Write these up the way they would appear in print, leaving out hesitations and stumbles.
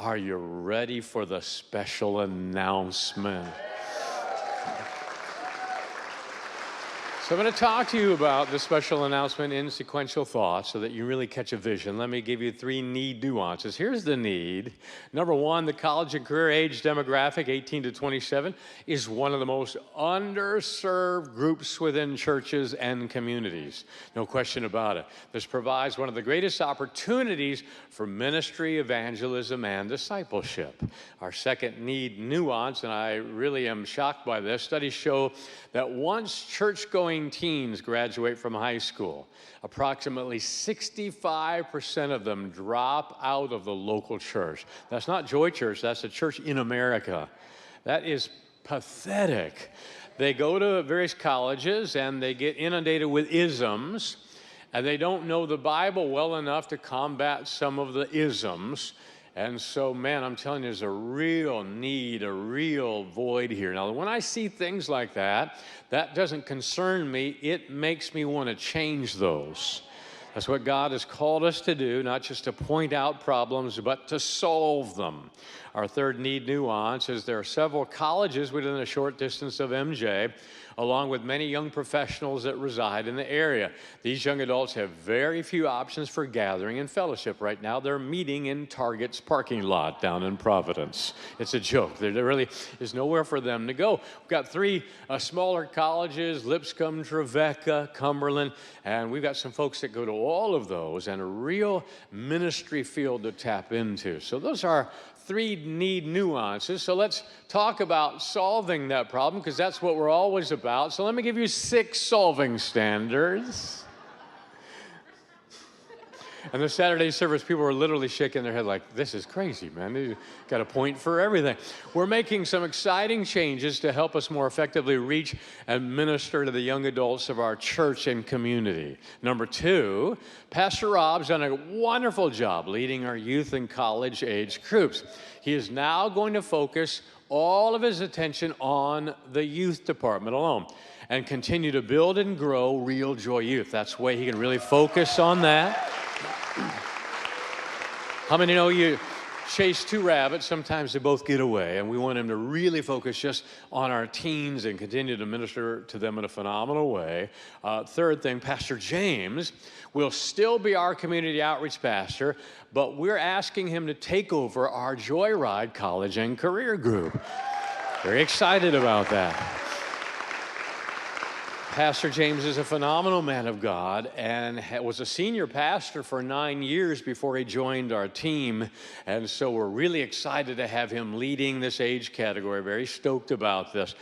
Are you ready for the special announcement? So I'm going to talk to you about the special announcement in sequential thought so that you really catch a vision. Let me give you 3 need nuances. Here's the need. Number 1, the college and career age demographic, 18 to 27, is one of the most underserved groups within churches and communities. No question about it. This provides one of the greatest opportunities for ministry, evangelism, and discipleship. Our second need nuance, and I really am shocked by this, studies show that once church-going teens graduate from high school, approximately 65% of them drop out of the local church. That's not Joy Church, that's a church in America. That is pathetic. They go to various colleges and they get inundated with isms, and they don't know the Bible well enough to combat some of the isms. And so, man, I'm telling you, there's a real need, a real void here. Now, when I see things like that, that doesn't concern me. It makes me want to change those. That's what God has called us to do, not just to point out problems, but to solve them. Our third need nuance is there are several colleges within a short distance of MJ, along with many young professionals that reside in the area. These young adults have very few options for gathering and fellowship. Right now, they're meeting in Target's parking lot down in Providence. It's a joke. There really is nowhere for them to go. We've got 3 smaller colleges, Lipscomb, Trevecca, Cumberland, and we've got some folks that go to all of those and a real ministry field to tap into. So those are 3 need nuances. So let's talk about solving that problem, because that's what we're always about. So let me give you 6 solving standards. And the Saturday service, people were literally shaking their head like, this is crazy, man. You got a point for everything. We're making some exciting changes to help us more effectively reach and minister to the young adults of our church and community. Number 2, Pastor Rob's done a wonderful job leading our youth and college age groups. He is now going to focus all of his attention on the youth department alone and continue to build and grow Real Joy Youth. That's the way he can really focus on that. How many know you chase 2 rabbits, sometimes they both get away, and we want him to really focus just on our teens and continue to minister to them in a phenomenal way. Third thing, Pastor James will still be our community outreach pastor, but we're asking him to take over our Joyride College and Career Group. Very excited about that. Pastor James is a phenomenal man of God and was a senior pastor for 9 years before he joined our team. And so we're really excited to have him leading this age category. Very stoked about this.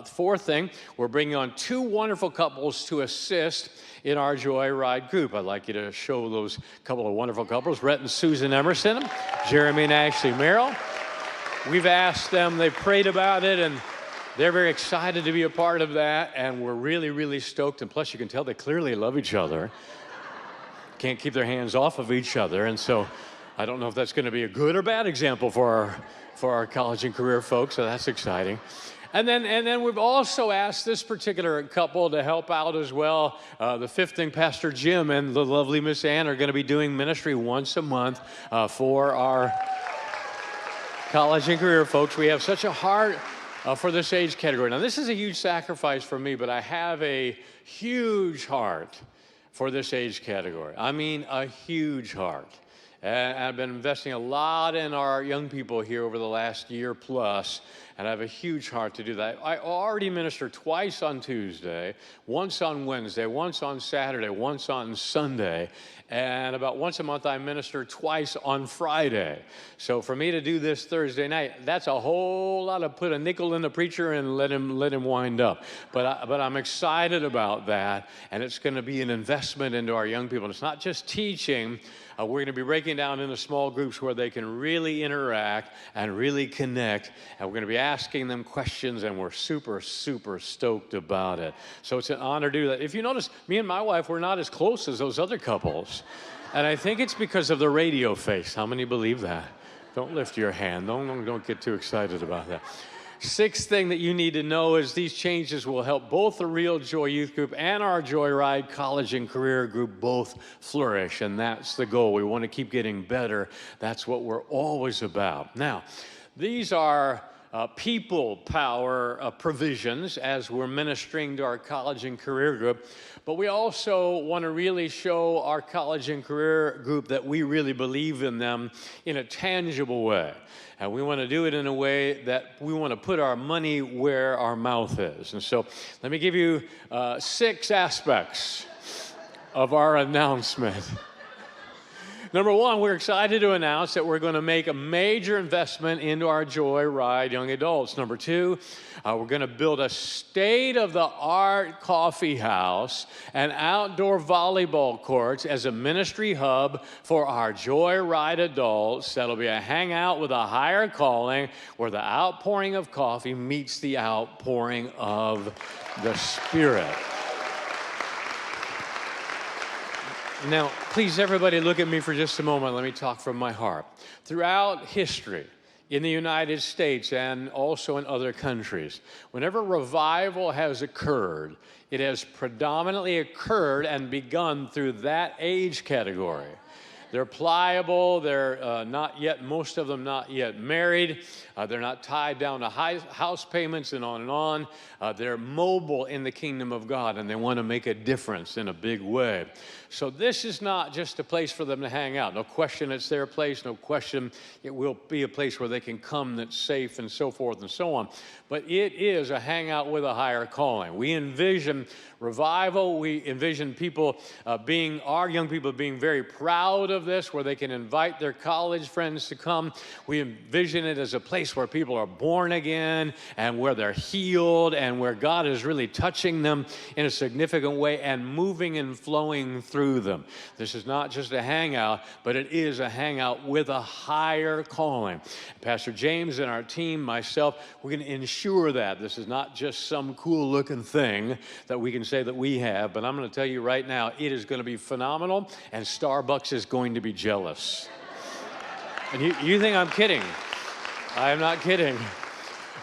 Fourth thing, we're bringing on 2 wonderful couples to assist in our Joyride group. I'd like you to show those couple of wonderful couples, Rhett and Susan Emerson, Jeremy and Ashley Merrill. We've asked them, they've prayed about it, and they're very excited to be a part of that, and we're really, really stoked. And plus, you can tell they clearly love each other. Can't keep their hands off of each other, and so I don't know if that's going to be a good or bad example for our college and career folks, so that's exciting. And then we've also asked this particular couple to help out as well. The 5th thing, Pastor Jim and the lovely Miss Ann are going to be doing ministry once a month for our college and career folks. We have such a heart for this age category. Now, this is a huge sacrifice for me, but I have a huge heart for this age category. I mean, a huge heart. And I've been investing a lot in our young people here over the last year plus, and I have a huge heart to do that. I already minister twice on Tuesday, once on Wednesday, once on Saturday, once on Sunday, and about once a month I minister twice on Friday. So for me to do this Thursday night, that's a whole lot of put a nickel in the preacher and let him wind up. But I'm excited about that, and it's going to be an investment into our young people. And it's not just teaching. We're going to be breaking down into small groups where they can really interact and really connect, and we're going to be asking them questions, and we're super, super stoked about it. So it's an honor to do that. If you notice, me and my wife, we're not as close as those other couples, and I think it's because of the radio face. How many believe that? Don't lift your hand. Don't get too excited about that. Sixth thing that you need to know is these changes will help both the Real Joy Youth Group and our Joyride College and Career Group both flourish, and that's the goal. We want to keep getting better. That's what we're always about. Now, these are people power provisions as we're ministering to our college and career group, but we also want to really show our college and career group that we really believe in them in a tangible way. And we want to do it in a way that we want to put our money where our mouth is. And so let me give you 6 aspects of our announcement. Number 1, we're excited to announce that we're going to make a major investment into our Joyride Young Adults. Number 2, we're going to build a state-of-the-art coffee house and outdoor volleyball courts as a ministry hub for our Joyride adults. That'll be a hangout with a higher calling where the outpouring of coffee meets the outpouring of the Spirit. Now, please, everybody, look at me for just a moment. Let me talk from my heart. Throughout history, in the United States and also in other countries, whenever revival has occurred, it has predominantly occurred and begun through that age category. They're pliable, they're not yet, most of them not yet married, they're not tied down to house payments and on and on. They're mobile in the kingdom of God and they want to make a difference in a big way. So this is not just a place for them to hang out. No question it's their place, no question it will be a place where they can come that's safe and so forth and so on. But it is a hangout with a higher calling. We envision revival, we envision people our young people being very proud of this, where they can invite their college friends to come. We envision it as a place where people are born again and where they're healed and where God is really touching them in a significant way and moving and flowing through them. This is not just a hangout, but it is a hangout with a higher calling. Pastor James and our team, myself, we're going to ensure that this is not just some cool looking thing that we can say that we have, but I'm going to tell you right now, it is going to be phenomenal, and Starbucks is going to be jealous. And you think I'm kidding. I am not kidding.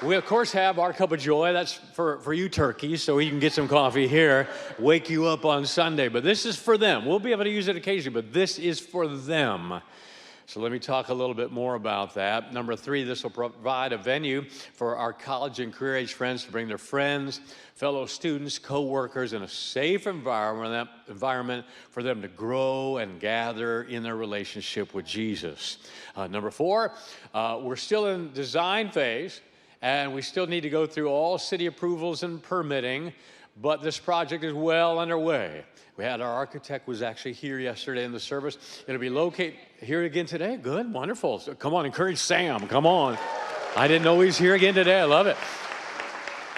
We, of course, have our cup of joy. That's for you turkeys, so you can get some coffee here, wake you up on Sunday. But this is for them. We'll be able to use it occasionally, but this is for them. So let me talk a little bit more about that. Number 3, this will provide a venue for our college and career age friends to bring their friends, fellow students, co-workers in a safe environment for them to grow and gather in their relationship with Jesus. Number 4, we're still in design phase, and we still need to go through all city approvals and permitting, but this project is well underway. We had our architect was actually here yesterday in the service. It'll be located here again today. Good, wonderful. So come on, encourage Sam. Come on. I didn't know he's here again today. I love it.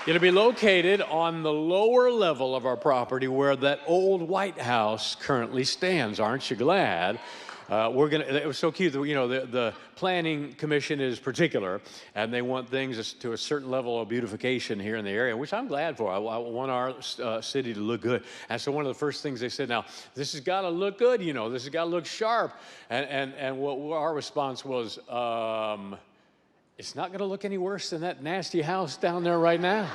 It'll be located on the lower level of our property where that old White House currently stands. Aren't you glad? It was so cute that, you know, the Planning Commission is particular, and they want things to a certain level of beautification here in the area, which I'm glad for. I want our city to look good. And so one of the first things they said, now, this has got to look good, you know, this has got to look sharp. And what our response was, it's not going to look any worse than that nasty house down there right now.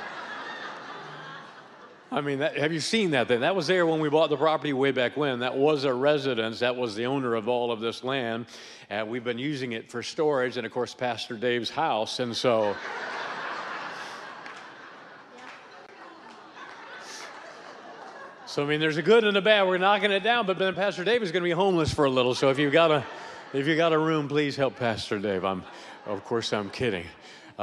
I mean, have you seen that then? That was there when we bought the property way back when. That was a residence. That was the owner of all of this land. And we've been using it for storage and, of course, Pastor Dave's house. And so... So, I mean, there's a good and a bad. We're knocking it down, but then Pastor Dave is going to be homeless for a little. So if you've got a room, please help Pastor Dave. Of course, I'm kidding.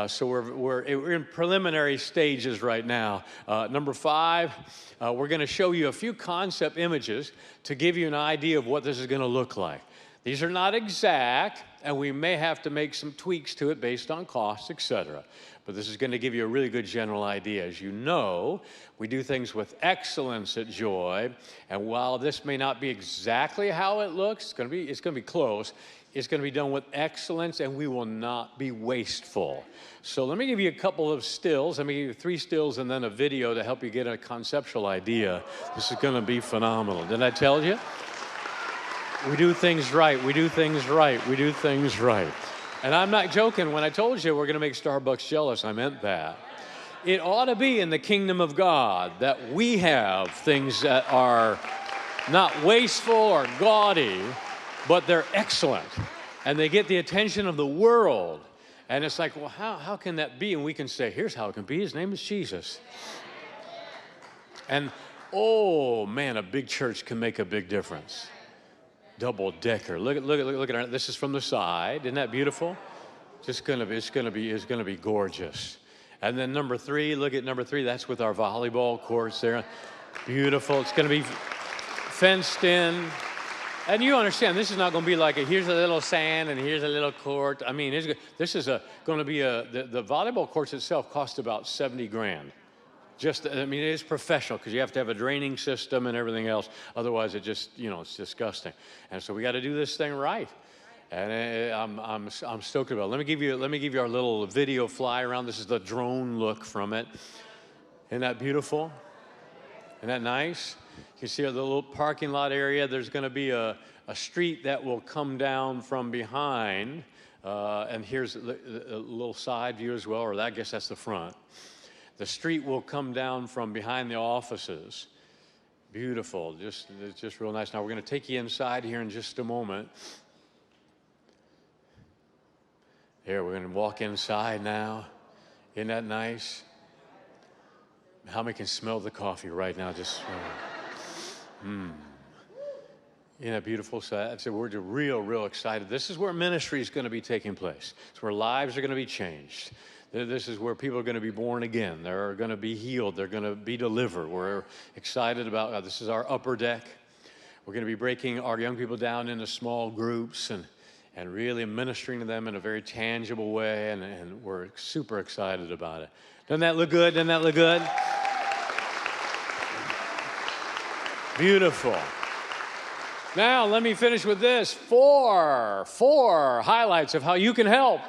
So we're in preliminary stages right now. Number 5, we're going to show you a few concept images to give you an idea of what this is going to look like. These are not exact, and we may have to make some tweaks to it based on cost, etc. But this is going to give you a really good general idea. As you know, we do things with excellence at Joy, and while this may not be exactly how it looks, it's going to be close. It's going to be done with excellence, and we will not be wasteful. So let me give you a couple of stills. Let me give you 3 stills and then a video to help you get a conceptual idea. This is going to be phenomenal. Didn't I tell you? We do things right. We do things right. We do things right. And I'm not joking. When I told you we're going to make Starbucks jealous, I meant that. It ought to be in the kingdom of God that we have things that are not wasteful or gaudy, but they're excellent. And they get the attention of the world. And it's like, well, how can that be? And we can say, here's how it can be. His name is Jesus. And, oh, man, a big church can make a big difference. Double decker. Look at our, this is from the side. Isn't that beautiful? It's gonna be gorgeous. And then number 3, look at number 3. That's with our volleyball courts there. Beautiful. It's gonna be fenced in. And you understand, this is not going to be like here's a little sand and here's a little court. I mean, this is going to be the volleyball courts itself cost about $70,000. I mean, it is professional because you have to have a draining system and everything else. Otherwise, it just, it's disgusting. And so we got to do this thing right. And I'm stoked about it. Let me give you our little video fly around. This is the drone look from it. Isn't that beautiful? Isn't that nice? You can see the little parking lot area. There's going to be a street that will come down from behind. And here's a little side view as well, or I guess that's the front. The street will come down from behind the offices. Beautiful, it's just real nice. Now we're going to take you inside here in just a moment. Here, we're going to walk inside now. Isn't that nice? How many can smell the coffee right now? Just, Isn't that beautiful? So we're real excited. This is where ministry is going to be taking place. It's where lives are going to be changed. This is where people are going to be born again. They're going to be healed. They're going to be delivered. We're excited about this is our upper deck. We're going to be breaking our young people down into small groups and really ministering to them in a very tangible way, and we're super excited about it. Doesn't that look good? Doesn't that look good? Beautiful. Now, let me finish with this. Four highlights of how you can help.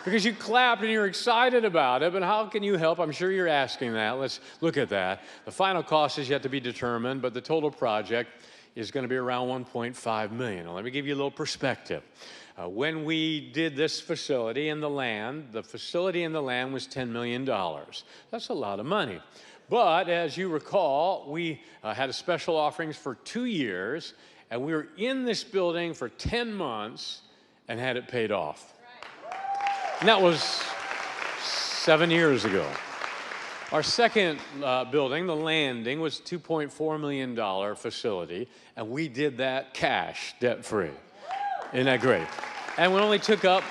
Because you clapped and you're excited about it, but how can you help? I'm sure you're asking that. Let's look at that. The final cost is yet to be determined, but the total project is going to be around $1.5 million. Now, let me give you a little perspective. When we did this facility in the land, the facility in the land was $10 million. That's a lot of money. But as you recall, we had a special offerings for 2 years, and we were in this building for 10 months and had it paid off. And that was 7 years ago. Our second building, the Landing, was a $2.4 million facility, and we did that cash, debt-free. Isn't that great? And we only took up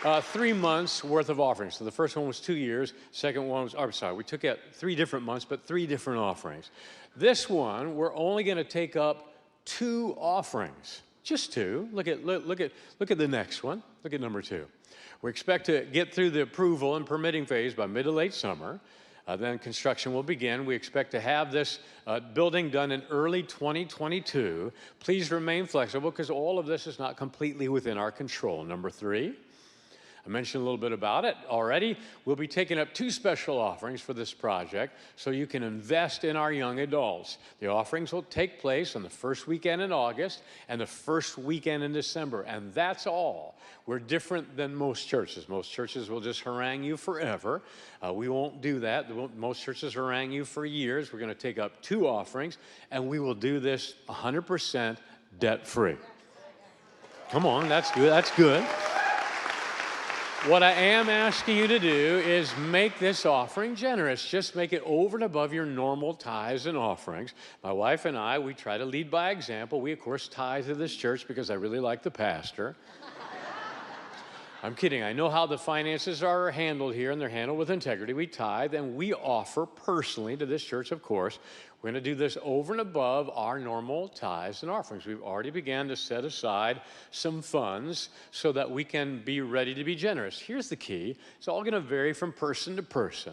3 months worth of offerings. So the first one was 2 years. Second one was, we took out 3 different months, but 3 different offerings. This one, we're only going to take up 2 offerings, just 2. Look at the next one. Look at number 2. We expect to get through the approval and permitting phase by mid to late summer. Then construction will begin. We expect to have this building done in early 2022. Please remain flexible because all of this is not completely within our control. Number 3, I mentioned a little bit about it already. We'll be taking up 2 special offerings for this project so you can invest in our young adults. The offerings will take place on the first weekend in August and the first weekend in December, and that's all. We're different than most churches. Most churches will just harangue you forever. We won't do that. Most churches harangue you for years. We're going to take up 2 offerings, and we will do this 100% debt-free. Come on, that's good. That's good. What I am asking you to do is make this offering generous. Just make it over and above your normal tithes and offerings. My wife and I, we try to lead by example. We, of course, tithe to this church because I really like the pastor. I'm kidding. I know how the finances are handled here, and they're handled with integrity. We tithe, and we offer personally to this church, of course. We're going to do this over and above our normal tithes and offerings. We've already begun to set aside some funds so that we can be ready to be generous. Here's the key. It's all going to vary from person to person.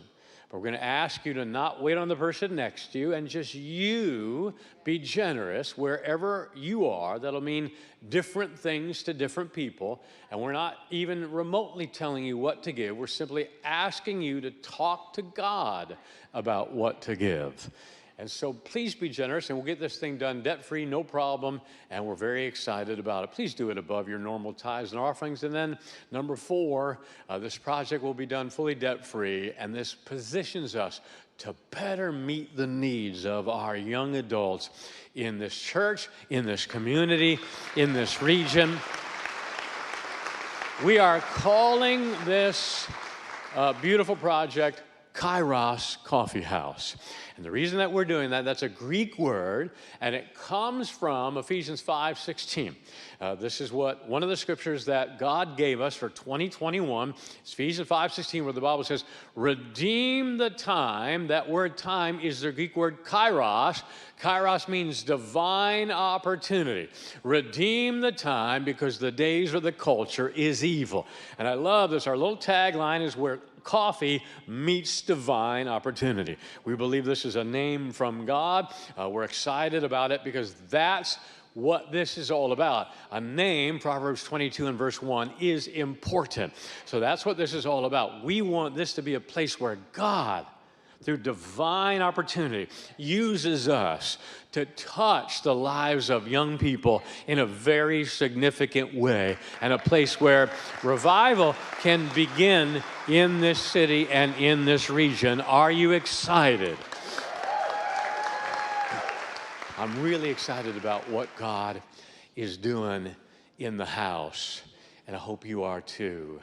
But we're going to ask you to not wait on the person next to you and just you be generous wherever you are. That'll mean different things to different people. And we're not even remotely telling you what to give. We're simply asking you to talk to God about what to give. And so please be generous, and we'll get this thing done debt-free, no problem, and we're very excited about it. Please do it above your normal tithes and offerings. And then number 4, this project will be done fully debt-free, and this positions us to better meet the needs of our young adults in this church, in this community, in this region. We are calling this beautiful project Kairos Coffee House. And the reason that we're doing that, that's a Greek word, and it comes from Ephesians 5:16. This is one of the scriptures that God gave us for 2021. It's Ephesians 5:16, where the Bible says, redeem the time. That word time is the Greek word kairos. Kairos means divine opportunity. Redeem the time because the days of the culture is evil. And I love this. Our little tagline is where coffee meets divine opportunity. We believe this is a name from God. We're excited about it because that's what this is all about. A name, Proverbs 22 and verse 1, is important. So that's what this is all about. We want this to be a place where God, through divine opportunity, uses us to touch the lives of young people in a very significant way, and a place where revival can begin in this city and in this region. Are you excited? I'm really excited about what God is doing in the house, and I hope you are too.